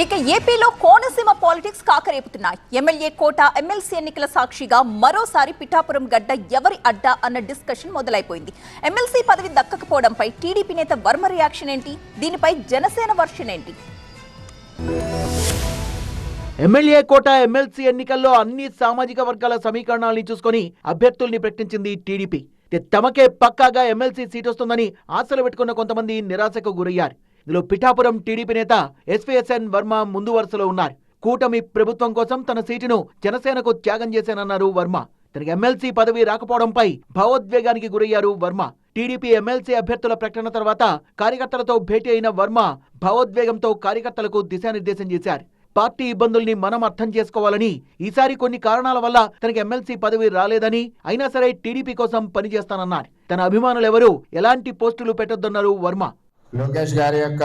ఇక ఏపీలో Konaseema politics కాకరేపుతున్నాయి. MLA కోట, MLC ఎన్నికల సాక్షిగా మరోసారి పిఠాపురం గడ్డ ఎవరి అడ్డా అన్న డిస్కషన్ మొదలైపోయింది. ఎమ్మెల్సీ పదవి దక్కకపోవడంపై టీడీపీ నేత వర్మ రియాక్షన్ ఏంటి? దీనిపై జనసేన వర్షన్ ఏంటి? ఎమ్మెల్యే కోట, ఎమ్మెల్సీ ఎన్నికల్లో అన్ని సామాజిక వర్గాల సమీకరణాలను చూసుకొని అభ్యర్థుల్ని ప్రకటించింది టీడీపీ. తమకే పక్కాగా ఎమ్మెల్సీ సీట్ వస్తుందని ఆశలు పెట్టుకున్న కొంతమంది నిరాశకు గురయ్యారు. ఇందులో పిఠాపురం టీడీపీ నేత ఎస్వీఎస్ఎన్ వర్మ ముందు వరుసలో ఉన్నారు. కూటమి ప్రభుత్వం కోసం తన సీటును జనసేనకు త్యాగం చేశానన్నారు వర్మ. తనకి ఎమ్మెల్సీ పదవి రాకపోవడంపై భావోద్వేగానికి గురయ్యారు వర్మ. టీడీపీ ఎమ్మెల్సీ అభ్యర్థుల ప్రకటన తర్వాత కార్యకర్తలతో భేటీ అయిన వర్మ భావోద్వేగంతో కార్యకర్తలకు దిశానిర్దేశం చేశారు. పార్టీ ఇబ్బందుల్ని మనం అర్థం చేసుకోవాలని, ఈసారి కొన్ని కారణాల వల్ల తనకి ఎమ్మెల్సీ పదవి రాలేదని, అయినా సరే టీడీపీ కోసం పనిచేస్తానన్నారు. తన అభిమానులెవరూ ఎలాంటి పోస్టులు పెట్టొద్దన్నారు వర్మ. లోకేష్ గారి యొక్క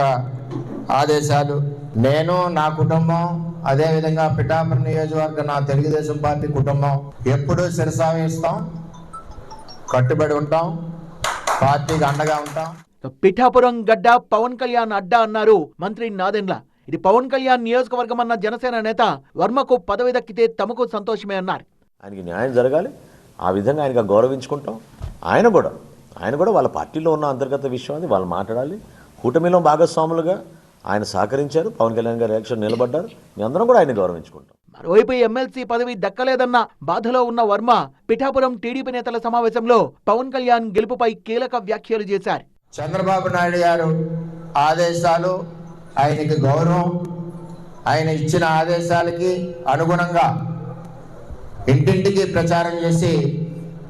ఆదేశాలు, నేను, నా కుటుంబం, అదేవిధంగా పిఠాపురం నియోజకవర్గ నా తెలుగుదేశం పార్టీ కుటుంబం ఎప్పుడూ శిరసావహిస్తాం, కట్టుబడి ఉంటాం, పార్టీకి అండగా ఉంటాం. పిఠాపురం గడ్డ పవన్ కళ్యాణ్ అడ్డా అన్నారు మంత్రి నాదెండ్ల. ఇది పవన్ కళ్యాణ్ నియోజకవర్గం అన్న జనసేన నేత వర్మకు పదవి దక్కితే తమకు సంతోషమే అన్నారు. ఆయనకి న్యాయం జరగాలి, ఆ విధంగా ఆయనగా గౌరవించుకుంటాం. ఆయన కూడా వాళ్ళ పార్టీలో ఉన్న అంతర్గత విషయం అది వాళ్ళు మాట్లాడాలి. కూటమిలో భాగస్వాములుగా ఆయన సహకరించారు, పవన్ కళ్యాణ్ గారి ఎలక్షన్ నిలబడ్డారు. మీ అందరం కూడా ఆయన గౌరవించుకుంటాం. మరోవైపు ఎమ్మెల్సీ పదవి దక్కలేదన్న బాధలో ఉన్న వర్మ పిఠాపురం టీడీపీ నేతల సమావేశంలో పవన్ కళ్యాణ్ గెలుపుపై కీలక వ్యాఖ్యలు చేశారు. చంద్రబాబు నాయుడు గారు ఆదేశాలు, ఆయనకి గౌరవం, ఆయన ఇచ్చిన ఆదేశాలకి అనుగుణంగా ఇంటింటికి ప్రచారం చేసి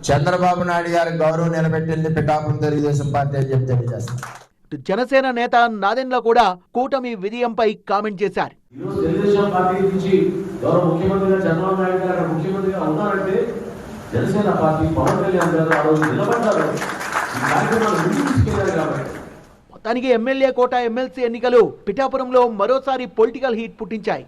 చంద్రబాబు నాయుడు గారి గౌరవం నిలబెట్టింది పిఠాపురం తెలుగుదేశం పార్టీ అని చెప్పి తెలియజేస్తారు. జనసేన నేత నాదెండ్ల కూడా కూటమి విజయంపై కామెంట్ చేశారు. తెలుగుదేశం పార్టీ నుంచి గౌరవ ముఖ్యమంత్రిగా చంద్రబాబు నాయుడు గారు ముఖ్యమంత్రిగా ఉన్నారంటే జనసేన పార్టీ పవన్ కళ్యాణ్ గారు ఆ రోజు నిలబడ్డారు, ఈ కార్యక్రమాలు ముందుకు తీసుకెళ్లారు. కాబట్టి మొత్తానికి ఎమ్మెల్యే కోట, ఎమ్మెల్సీ ఎన్నికలు పిఠాపురంలో మరోసారి పొలిటికల్ హీట్ పుట్టించాయి.